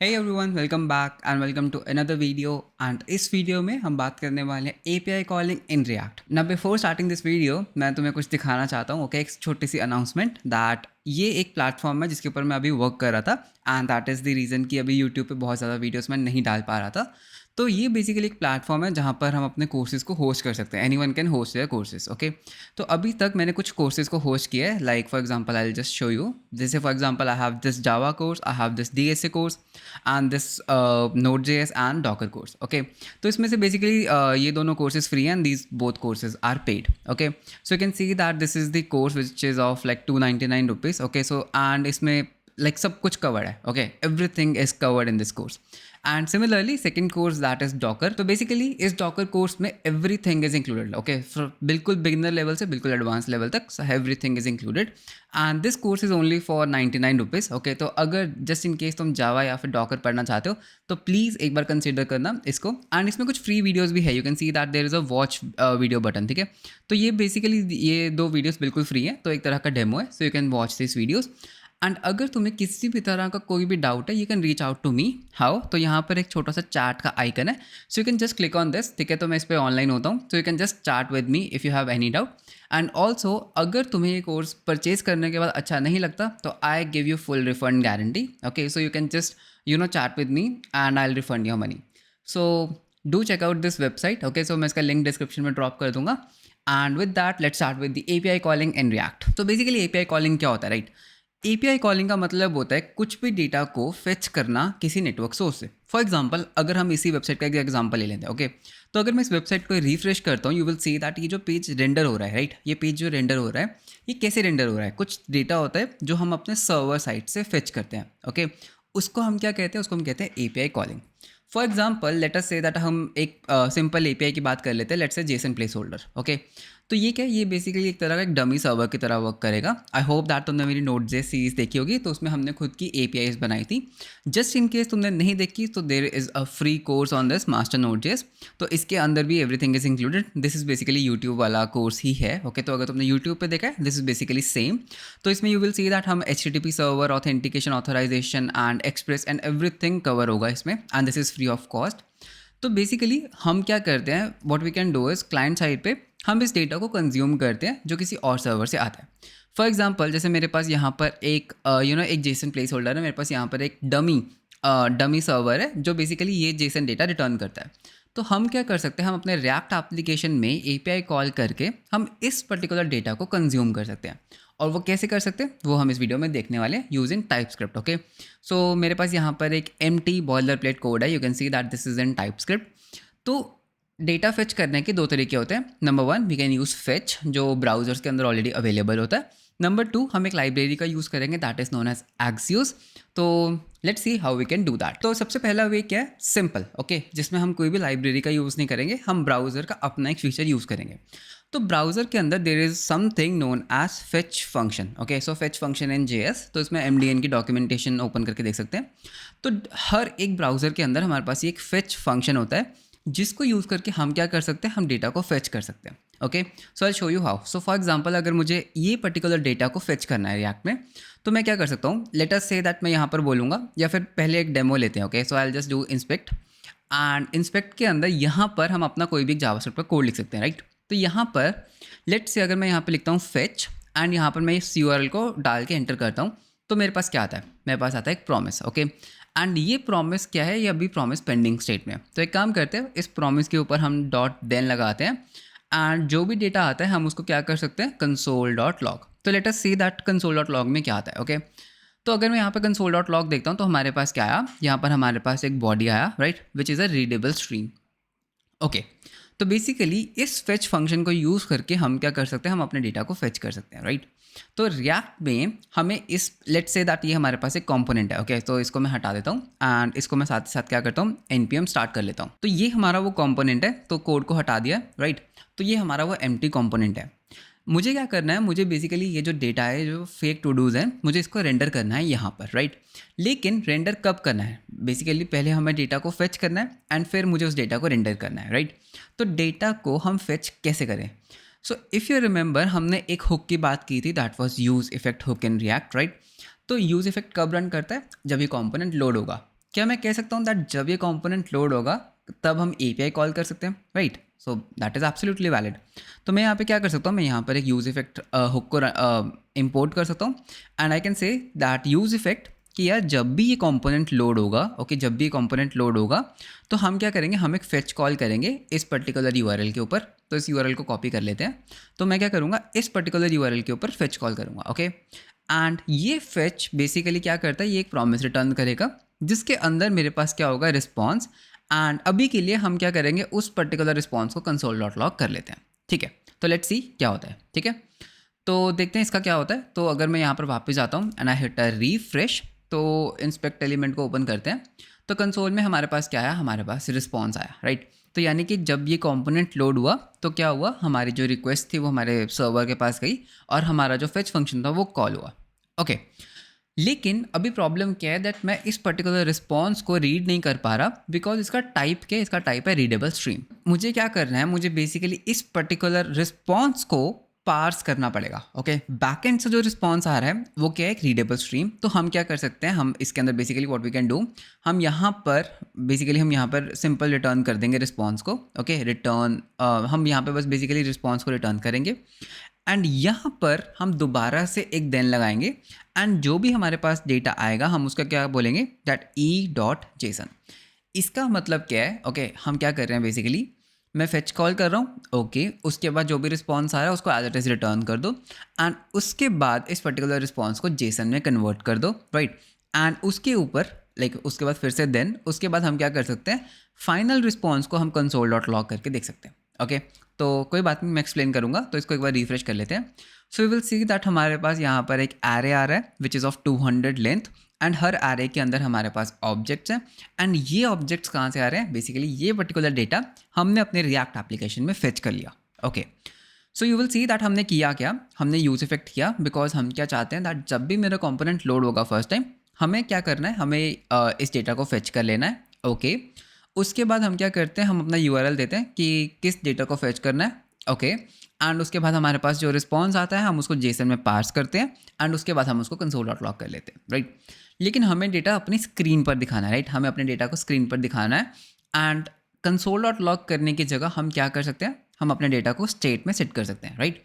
Hey everyone, welcome back and welcome to another video and इस video में हम बात करने वाले हैं API calling in React. Now before starting this video मैं तुम्हें कुछ दिखाना चाहता हूँ. ओके, एक छोटी सी अनाउंसमेंट दैट ये एक प्लेटफॉर्म है जिसके ऊपर मैं अभी वर्क कर रहा था and that is the reason कि अभी यूट्यूब पे बहुत ज़्यादा वीडियोस मैं नहीं डाल पा रहा था. तो ये बेसिकली एक प्लेटफॉर्म है जहाँ पर हम अपने कोर्सेज़ को होस्ट कर सकते हैं. Anyone can host their courses. Okay, तो अभी तक मैंने कुछ कोर्सेज़ को होस्ट किया है. Like for example I will just show you. जैसे for example I have this Java course, I have this DSA course and this Node.js and docker course. Okay, तो इसमें से बेसिकली ये दोनों courses free and these both courses are paid. Okay, so you can see that this is the course which is of like 299 rupees. Okay, so and इसमें like सब कुछ covered है. Okay, everything is covered in this course. And similarly second course that is Docker. तो basically इस Docker course में everything is included. Okay, बिल्कुल beginner level से बिल्कुल एडवांस लेवल तक everything is included and this course is only for 99 rupees. Okay, तो अगर just in case तुम जावा या फिर डॉकर पढ़ना चाहते हो तो प्लीज़ एक बार कंसिडर करना इसको. एंड इसमें कुछ फ्री वीडियोज़ भी है. You can see that there is a watch video button. ठीक है, तो ये बेसिकली ये दो वीडियोज़ बिल्कुल फ्री है, तो एक तरह का डेमो है. सो you can watch this videos and अगर तुम्हें किसी भी तरह का कोई भी डाउट है you can reach out to me. How? तो यहाँ पर एक छोटा सा चैट का आइकन है. सो you can just click on this. ठीक है, तो मैं इस पर ऑनलाइन होता हूँ. तो you can just chat with me if you have any doubt. And also अगर तुम्हें ये कोर्स परचेज करने के बाद अच्छा नहीं लगता तो I give you full refund guarantee. Okay, so you can just chat with me and I will refund your money. So do check out this website. Okay, so मैं इसका लिंक डिस्क्रिप्शन में ड्रॉप कर दूंगा. And with that let's start with the API calling in React. तो basically API calling क्या होता है, right? API calling का मतलब होता है कुछ भी डेटा को फेच करना किसी नेटवर्क सोर्स से. फॉर एग्जांपल अगर हम इसी वेबसाइट का एक एग्जांपल ले लेते हैं. ओके, तो अगर मैं इस वेबसाइट को रिफ्रेश करता हूँ यू विल सी दैट ये जो पेज रेंडर हो रहा है, राइट, ये पेज जो रेंडर हो रहा है ये कैसे रेंडर हो रहा है. कुछ डेटा होता है जो हम अपने सर्वर साइट से फेच करते हैं. ओके, उसको हम क्या कहते हैं? उसको हम कहते हैं API calling. For example let us say that हम एक सिंपल API की बात कर लेते हैं. Let's say Jason place holder. Okay, तो ये क्या है? ये बेसिकली एक तरह का एक डमी सर्वर की तरह वर्क करेगा. आई होप दैट तुमने मेरी Node.js सीरीज देखी होगी, तो उसमें हमने खुद की APIs बनाई थी. जस्ट इन केस तुमने नहीं देखी तो there is a free course on this master Node.js. तो इसके अंदर भी everything is included. This is basically YouTube वाला कोर्स ही है. ओके, तो अगर तुमने यूट्यूब पे देखा है दिस इज बेसिकली सेम. तो इसमें यू विल सी दैट हम HTTP server, authentication, authorization and express and everything cover होगा इसमें and this is free of cost. तो बेसिकली हम क्या करते हैं, what we can do is client side पे हम इस डेटा को कंज्यूम करते हैं जो किसी और सर्वर से आता है. फॉर एग्जांपल जैसे मेरे पास यहाँ पर एक एक जेसन प्लेस होल्डर है. मेरे पास यहाँ पर एक डमी सर्वर है जो बेसिकली ये जेसन डेटा रिटर्न करता है. तो हम क्या कर सकते हैं, हम अपने रिएक्ट एप्लीकेशन में API कॉल करके हम इस पर्टिकुलर डेटा को कंज्यूम कर सकते हैं. और वो कैसे कर सकते हैं वो हम इस वीडियो में देखने वाले हैं यूजिंग टाइपस्क्रिप्ट. ओके, सो मेरे पास यहाँ पर एक एम्प्टी बॉयलर प्लेट कोड है. You can see that this is in TypeScript. तो डेटा फेच करने के दो तरीके होते हैं. Number one we can use fetch जो ब्राउजर्स के अंदर ऑलरेडी अवेलेबल होता है. नंबर टू हम एक लाइब्रेरी का यूज़ करेंगे that is known as Axios. तो let's see how we can do that. तो सबसे पहला वे क्या है? सिंपल. ओके, जिसमें हम कोई भी लाइब्रेरी का यूज़ नहीं करेंगे, हम ब्राउज़र का अपना एक फीचर यूज़ करेंगे. तो ब्राउज़र के अंदर there is something known as fetch function. Okay, so fetch function in JS. तो इसमें MDN की डॉक्यूमेंटेशन ओपन करके देख सकते हैं. तो हर एक ब्राउज़र के अंदर हमारे पास एक फेच फंक्शन होता है जिसको यूज़ करके हम क्या कर सकते हैं, हम डेटा को फेच कर सकते हैं. Okay, so I show you how. So for example अगर मुझे ये पर्टिकुलर डेटा को फेच करना है रिएक्ट में तो मैं क्या कर सकता हूँ. लेट अस से दैट मैं यहाँ पर बोलूँगा या फिर पहले एक डेमो लेते हैं. Okay, so I will just do inspect and inspect के अंदर यहाँ पर हम अपना कोई भी जावास्क्रिप्ट का कोड लिख सकते हैं, राइट. तो यहाँ पर लेट से अगर मैं यहाँ पर लिखता हूँ फेच एंड यहाँ पर मैं इस URL को डाल के एंटर करता हूँ तो मेरे पास क्या आता है? मेरे पास आता है एक प्रॉमिस. ओके, एंड ये प्रॉमिस क्या है? ये अभी प्रॉमिस पेंडिंग स्टेट में है. तो एक काम करते हैं, इस प्रॉमिस के ऊपर हम .then लगाते हैं एंड जो भी डेटा आता है हम उसको क्या कर सकते हैं, console.log. तो let us see that console.log में क्या आता है. ओके, तो अगर मैं यहाँ पे console.log देखता हूँ तो हमारे पास क्या आया? यहाँ पर हमारे पास एक बॉडी आया, right, which is a readable stream. Okay, तो बेसिकली इस फेच फंक्शन को यूज़ करके हम क्या कर सकते हैं, हम अपने डेटा को फेच कर सकते हैं, राइट. तो रिएक्ट में हमें इस लेट्स से दैट ये हमारे पास एक कंपोनेंट है. ओके, तो इसको मैं हटा देता हूँ एंड इसको मैं साथ साथ क्या करता हूँ, npm स्टार्ट कर लेता हूँ. तो ये हमारा वो कंपोनेंट है. तो कोड को हटा दिया, राइट. तो ये हमारा वो एम्प्टी कंपोनेंट है. मुझे क्या करना है, मुझे बेसिकली ये जो डेटा है, जो फेक टू डूज़ है, मुझे इसको रेंडर करना है यहाँ पर, राइट. लेकिन रेंडर कब करना है? बेसिकली पहले हमें डेटा को फेच करना है एंड फिर मुझे उस डेटा को रेंडर करना है, राइट. तो डेटा को हम फेच कैसे करें? सो इफ़ यू रिमेंबर हमने एक हुक की बात की थी that was use effect hook in React, right. तो यूज इफेक्ट कब रन करता है? जब ये कंपोनेंट लोड होगा. क्या मैं कह सकता हूँ दैट जब ये कंपोनेंट लोड होगा तब हम एपीआई कॉल कर सकते हैं, right? So that is absolutely valid. तो मैं यहाँ पे क्या कर सकता हूँ, मैं यहाँ पर एक यूज इफेक्ट हुक को इंपोर्ट कर सकता हूँ and I can say that use effect कि यार जब भी ये कंपोनेंट लोड होगा, ओके, जब भी ये कंपोनेंट लोड होगा तो हम क्या करेंगे, हम एक फेच कॉल करेंगे इस पर्टिकुलर यूआरएल के ऊपर। तो इस यूआरएल को कॉपी कर लेते हैं। तो मैं क्या करूँगा, इस पर्टिकुलर यूआरएल के ऊपर फेच कॉल करूँगा, ओके। एंड ये फेच बेसिकली क्या करता है, ये एक प्रॉमिस रिटर्न करेगा जिसके अंदर मेरे पास क्या होगा, रिस्पॉन्स। एंड अभी के लिए हम क्या करेंगे, उस पर्टिकुलर रिस्पॉन्स को कंसोल डॉट लॉग कर लेते हैं, ठीक है। तो लेट्स सी क्या होता है, ठीक है। तो देखते हैं इसका क्या होता है। तो अगर मैं यहाँ पर वापस आता हूँ and I hit a refresh, तो इंस्पेक्ट एलिमेंट को ओपन करते हैं तो कंसोल में हमारे पास क्या आया, हमारे पास रिस्पॉन्स आया, राइट। तो यानी कि जब ये कंपोनेंट लोड हुआ तो क्या हुआ, हमारी जो रिक्वेस्ट थी वो हमारे सर्वर के पास गई और हमारा जो फेच फंक्शन था वो कॉल हुआ, ओके। लेकिन अभी प्रॉब्लम क्या है, दैट मैं इस पर्टिकुलर रिस्पॉन्स को रीड नहीं कर पा रहा बिकॉज इसका टाइप क्या है, इसका टाइप है रीडेबल स्ट्रीम। मुझे क्या करना है, मुझे बेसिकली इस पर्टिकुलर रिस्पॉन्स को पार्स करना पड़ेगा, ओके। बैकएंड से जो रिस्पॉन्स आ रहा है वो क्या है, एक रीडेबल स्ट्रीम। तो हम क्या कर सकते हैं, हम इसके अंदर basically what we can do, हम यहाँ पर सिंपल रिटर्न कर देंगे रिस्पॉन्स को, ओके। रिटर्न हम यहाँ पे बस बेसिकली रिस्पॉन्स को रिटर्न करेंगे एंड यहाँ पर हम दोबारा से एक देन लगाएंगे एंड जो भी हमारे पास डेटा आएगा हम उसका क्या बोलेंगे, दैट ई डॉट जेसन। इसका मतलब क्या है, ओके, हम क्या कर रहे हैं, बेसिकली मैं फेच कॉल कर रहा हूँ, ओके। उसके बाद जो भी रिस्पॉन्स आ रहा है उसको एज इट इज रिटर्न कर दो एंड उसके बाद इस पर्टिकुलर रिस्पॉन्स को जेसन में कन्वर्ट कर दो, राइट। एंड उसके ऊपर उसके बाद फिर से देन उसके बाद हम क्या कर सकते हैं, फाइनल रिस्पॉन्स को हम कंसोल डॉट लॉग करके देख सकते हैं, ओके। तो कोई बात नहीं, मैं एक्सप्लेन करूंगा। तो इसको एक बार रिफ्रेश कर लेते हैं। So we will see that हमारे पास यहाँ पर एक एरे आ रहा है which is of 200 length and हर एरे के अंदर हमारे पास ऑब्जेक्ट्स हैं एंड ये ऑब्जेक्ट्स कहाँ से आ रहे हैं, बेसिकली ये पर्टिकुलर डेटा हमने अपने रिएक्ट एप्लीकेशन में फेच कर लिया, okay. So you will see that हमने किया क्या, हमने यूज इफेक्ट किया बिकॉज हम क्या चाहते हैं दैट जब भी मेरा कंपोनेंट लोड होगा फर्स्ट टाइम, हमें क्या करना है, हमें इस डेटा को फेच कर लेना है, ओके। उसके बाद हम क्या करते हैं, हम अपना यूआरएल देते हैं कि किस डेटा को फेच करना है, ओके। एंड उसके बाद हमारे पास जो रिस्पॉन्स आता है हम उसको जेसन में पार्स करते हैं एंड उसके बाद हम उसको कंसोल डॉट लॉग कर लेते हैं, राइट। लेकिन हमें डेटा अपनी स्क्रीन पर दिखाना है, राइट। हमें अपने डेटा को स्क्रीन पर दिखाना है एंड कंसोल डॉट लॉग करने की जगह हम क्या कर सकते हैं, हम अपने डेटा को स्टेट में सेट कर सकते हैं, राइट।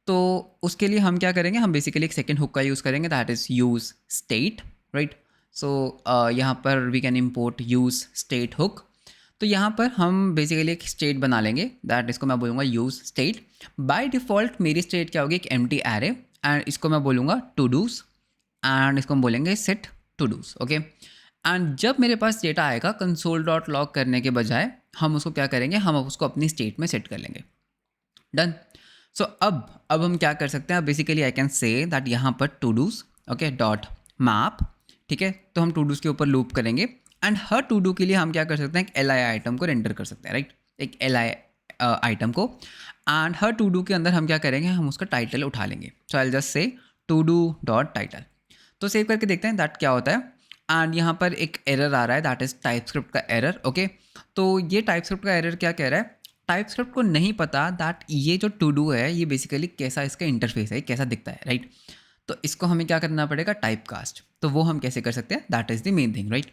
तो उसके लिए हम क्या करेंगे, हम बेसिकली एक सेकेंड हुक का यूज़ करेंगे, that is use state, right. So यहाँ पर we can import use state hook. तो यहाँ पर हम बेसिकली एक स्टेट बना लेंगे, दैट इसको मैं बोलूँगा यूज़ स्टेट। बाय डिफ़ॉल्ट मेरी स्टेट क्या होगी, एक एम्प्टी एरे एंड इसको मैं बोलूँगा टू डूज एंड इसको हम बोलेंगे set todos, okay. And जब मेरे पास डेटा आएगा कंसोल डॉट लॉग करने के बजाय हम उसको क्या करेंगे, हम उसको अपनी स्टेट में सेट कर लेंगे, डन। सो अब हम क्या कर सकते हैं, basically I can say that यहाँ पर todos, okay, dot map, ठीक है। तो हम टू डूज के ऊपर लूप करेंगे एंड हर टू डू के लिए हम क्या कर सकते हैं, एक एल आई आइटम को रेंडर कर सकते हैं, राइट। एक एल आई आइटम को एंड हर टू डू के अंदर हम क्या करेंगे, हम उसका टाइटल उठा लेंगे। So I just say to do dot title. तो सेव करके देखते हैं दैट क्या होता है एंड यहाँ पर एक एरर आ रहा है, दैट इज़ टाइप स्क्रिप्ट का एरर, ओके। तो ये टाइप स्क्रिप्ट का एरर क्या कह रहा है, टाइप स्क्रिप्ट को नहीं पता दैट ये जो टू डू है ये बेसिकली कैसा इसका इंटरफेस है, कैसा दिखता है, राइट। तो इसको हमें क्या करना पड़ेगा, टाइप कास्ट। तो वो हम कैसे कर सकते हैं, that is the main thing, right.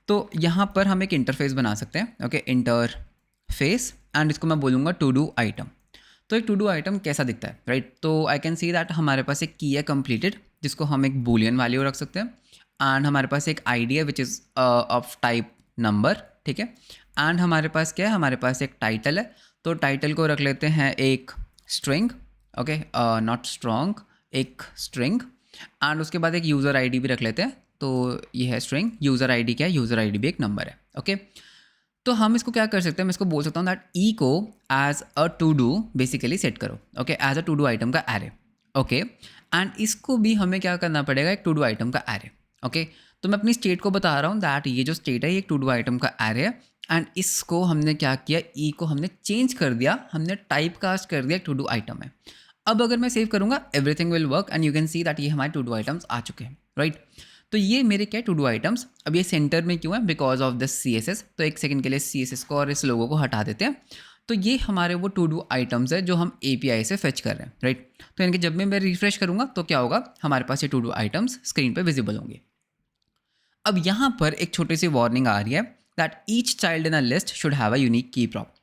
तो यहाँ पर हम एक इंटरफेस बना सकते हैं, ओके, इंटरफेस एंड इसको मैं बोलूँगा टू डू आइटम। तो एक टू डू आइटम कैसा दिखता है, राइट। तो आई कैन सी दैट हमारे पास एक की है कंप्लीटेड जिसको हम एक बूलियन वैल्यू रख सकते हैं एंड हमारे पास एक आईडी है which is of type number, ठीक है। एंड हमारे पास क्या है, हमारे पास एक टाइटल है। तो टाइटल को रख लेते हैं एक स्ट्रिंग, ओके, नॉट स्ट्रॉन्ग, एक स्ट्रिंग एंड उसके बाद एक यूज़र आईडी भी रख लेते हैं। तो ये है स्ट्रिंग, यूज़र आईडी क्या है, यूज़र आईडी भी एक नंबर है, ओके। तो हम इसको क्या कर सकते हैं, मैं इसको बोल सकता हूँ दैट ई को as a to do basically set करो, okay, as a to do item का एरे, ओके। एंड इसको भी हमें क्या करना पड़ेगा, एक टू डू आइटम का एरे, ओके। तो मैं अपनी स्टेट को बता रहा हूँ दैट ये जो स्टेट है ये एक टू डू आइटम का एरे है एंड इसको हमने क्या किया, ई को हमने चेंज कर दिया, हमने टाइप कास्ट कर दिया एक टू डू आइटम है। अब अगर मैं सेव करूँगा everything will work and you can see that ये हमारे टू डू आइटम्स आ चुके हैं, राइट। तो ये मेरे क्या टू डू आइटम्स। अब ये सेंटर में क्यों है, बिकॉज ऑफ दिस CSS। तो एक सेकंड के लिए CSS को और इस लोगो को हटा देते हैं। तो ये हमारे वो टू डू आइटम्स है जो हम API से फेच कर रहे हैं, राइट। तो यानी कि जब भी मैं रिफ्रेश करूँगा तो क्या होगा, हमारे पास ये टू डू आइटम्स स्क्रीन पे विजिबल होंगे। अब यहाँ पर एक छोटी सी वार्निंग आ रही है that each child in a list should have a unique की प्रॉप।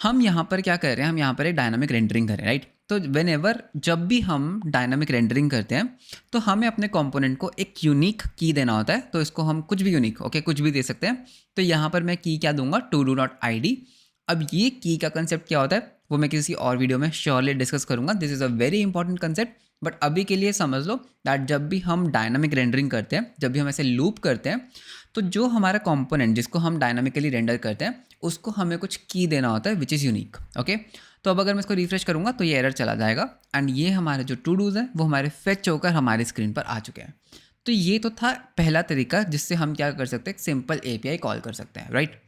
हम यहाँ पर क्या कर रहे हैं, हम यहाँ पर एक डायनामिक रेंडरिंग कर रहे हैं, राइट। तो वेन एवर जब भी हम डायनामिक रेंडरिंग करते हैं तो हमें अपने कंपोनेंट को एक यूनिक की देना होता है। तो इसको हम कुछ भी यूनिक, ओके, कुछ भी दे सकते हैं। तो यहाँ पर मैं की क्या दूंगा, टू डू नॉट ID। अब ये की का कंसेप्ट क्या होता है वो मैं किसी और वीडियो में श्योरली डिस्कस करूंगा। This is a very important concept, but अभी के लिए समझ लो दैट जब भी हम डायनामिक रेंडरिंग करते हैं, जब भी हम ऐसे लूप करते हैं, तो जो हमारा कंपोनेंट जिसको हम डायनामिकली रेंडर करते हैं उसको हमें कुछ की देना होता है विच इज़ यूनिक, ओके। तो अब अगर मैं इसको रिफ्रेश करूंगा तो ये एरर चला जाएगा एंड ये हमारे जो टू डूज हैं वो हमारे फेच होकर हमारी स्क्रीन पर आ चुके हैं। तो ये तो था पहला तरीका जिससे हम क्या कर सकते हैं, सिंपल API कॉल कर सकते हैं, राइट।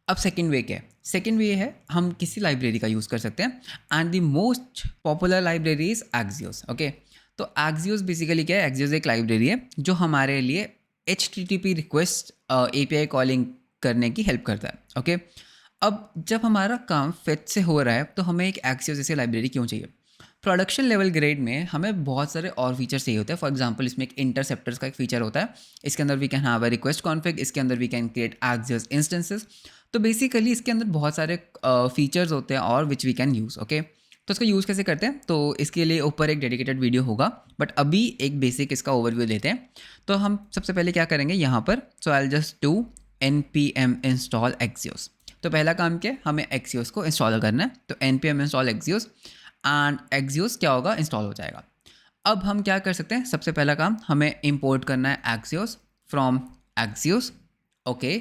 अब सेकेंड वे क्या है, सेकेंड वे है हम किसी लाइब्रेरी का यूज़ कर सकते हैं and the most popular library is Axios, okay. तो Axios बेसिकली क्या है, Axios एक लाइब्रेरी है जो हमारे लिए HTTP रिक्वेस्ट API कॉलिंग करने की हेल्प करता है, ओके। अब जब हमारा काम फेच से हो रहा है तो हमें एक Axios जैसी लाइब्रेरी क्यों चाहिए। प्रोडक्शन लेवल ग्रेड में हमें बहुत सारे और फीचर्स चाहिए होते हैं। फॉर एग्जांपल इसमें एक इंटरसेप्टर्स का एक फीचर होता है, इसके अंदर we can have a request config, इसके अंदर we can create Axios instances. तो बेसिकली इसके अंदर बहुत सारे फीचर्स होते हैं और which we can use, okay. तो इसका यूज़ कैसे करते हैं, तो इसके लिए ऊपर एक डेडिकेटेड वीडियो होगा, बट अभी एक बेसिक इसका ओवरव्यू लेते हैं। तो हम सबसे पहले क्या करेंगे यहाँ पर, so I will just do npm install Axios। तो पहला काम क्या है, हमें Axios को इंस्टॉल करना है। तो npm install Axios and Axios क्या होगा, इंस्टॉल हो जाएगा। अब हम क्या कर सकते हैं, सबसे पहला काम हमें इंपोर्ट करना है Axios from Axios, okay.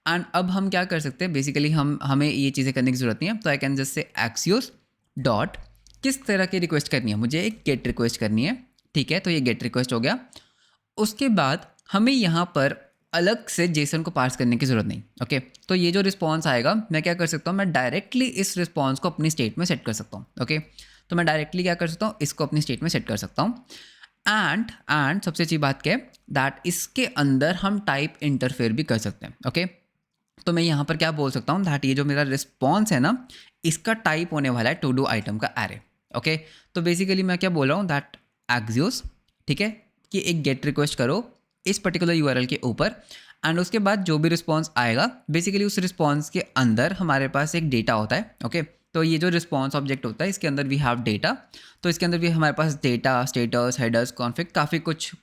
And अब हम क्या कर सकते हैं, बेसिकली हमें ये चीज़ें करने की ज़रूरत नहीं है। तो I can just say Axios dot किस तरह की रिक्वेस्ट करनी है, मुझे एक गेट रिक्वेस्ट करनी है, ठीक है। तो ये गेट रिक्वेस्ट हो गया। उसके बाद हमें यहाँ पर अलग से जेसन को पार्स करने की ज़रूरत नहीं, ओके। तो ये जो रिस्पॉन्स आएगा मैं क्या कर सकता हूँ, मैं डायरेक्टली इस रिस्पॉन्स को अपनी स्टेट में सेट कर सकता हूँ, ओके। तो मैं डायरेक्टली क्या कर सकता हूँ, इसको अपनी स्टेट में सेट कर सकता हूँ। एंड सबसे अच्छी बात क्या है दैट इसके अंदर हम टाइप इंटरफेयर भी कर सकते हैं, ओके। तो मैं यहाँ पर क्या बोल सकता हूँ दैट ये जो मेरा रिस्पॉन्स है ना, इसका टाइप होने वाला है टू डू आइटम का एरे, ओके। तो बेसिकली मैं क्या बोल रहा हूँ दैट Axios, ठीक है, कि एक गेट रिक्वेस्ट करो इस पर्टिकुलर URL के ऊपर एंड उसके बाद जो भी रिस्पॉन्स आएगा बेसिकली उस रिस्पॉन्स के अंदर हमारे पास एक डेटा होता है, ओके। तो ये जो रिस्पॉन्स ऑब्जेक्ट होता है इसके अंदर वी हैव डेटा। तो इसके अंदर भी हमारे पास डेटा, स्टेटस, हेडर्स, कॉन्फिग,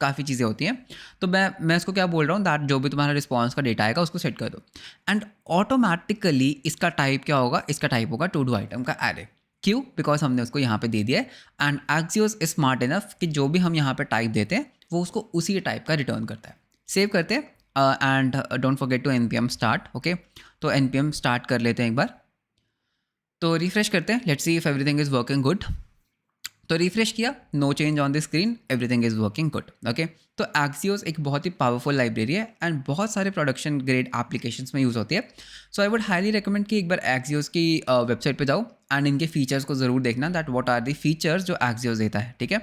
काफ़ी चीज़ें होती हैं। तो मैं इसको क्या बोल रहा हूँ दैट जो भी तुम्हारा रिस्पॉन्स का डेटा आएगा उसको सेट कर दो एंड ऑटोमेटिकली इसका टाइप क्या होगा, इसका टाइप होगा टू डू आइटम का एरे। क्यों, बिकॉज हमने उसको यहाँ पे दे दिया है and Axios is smart enough कि जो भी हम यहाँ पे टाइप देते हैं वो उसको उसी टाइप का रिटर्न करता है। सेव करते हैं and don't forget to npm start, okay. तो npm स्टार्ट कर लेते हैं एक बार। तो रिफ्रेश करते हैं, let's see if everything is working good. तो रिफ्रेश किया, no change on the screen, everything is working good, okay. तो Axios एक बहुत ही पावरफुल लाइब्रेरी है एंड बहुत सारे प्रोडक्शन ग्रेड एप्लीकेशंस में यूज़ होती है। So I would highly recommend कि एक बार Axios की वेबसाइट पे जाओ एंड इनके फीचर्स को ज़रूर देखना that what are the features जो Axios देता है, ठीक है।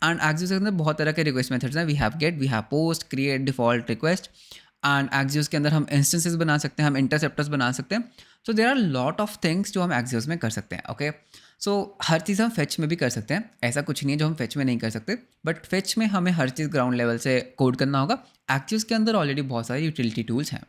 एंड Axios के अंदर बहुत तरह के रिक्वेस्ट मेथड्स हैं, we have get, we have post, create, default, request. And Axios के अंदर हम इंस्टेंसेस बना सकते हैं, हम इंटरसेप्टर्स बना सकते हैं। So there are lot of things जो हम Axios में कर सकते हैं, ओके। सो हर चीज़ हम फेच में भी कर सकते हैं, ऐसा कुछ नहीं है जो हम फेच में नहीं कर सकते, बट फेच में हमें हर चीज़ ग्राउंड लेवल से कोड करना होगा। Axios के अंदर ऑलरेडी बहुत सारे यूटिलिटी टूल्स हैं।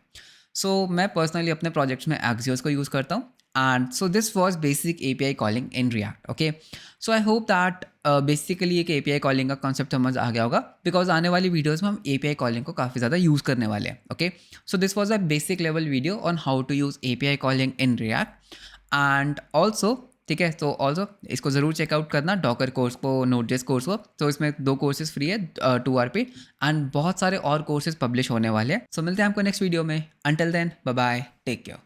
सो मैं पर्सनली अपने प्रोजेक्ट्स में Axios को यूज़ करता हूँ and so this was basic API calling in React, okay. So I hope that basically एक API कॉलिंग का कॉन्सेप्ट समझ आ गया होगा, बिकॉज आने वाली वीडियोज़ में हम API कॉलिंग को काफ़ी ज़्यादा यूज़ करने वाले हैं, okay. So this was a basic level video on how to use API calling in React and also, ठीक है। तो ऑल्सो इसको ज़रूर चेकआउट करना, डॉकर कोर्स को, नोट.js कोर्स को। तो इसमें 2 कोर्सेज फ्री है 2 RP एंड बहुत सारे और कोर्सेज पब्लिश होने वाले हैं। सो मिलते हैं आपको नेक्स्ट वीडियो में। Until then, bye bye, take care.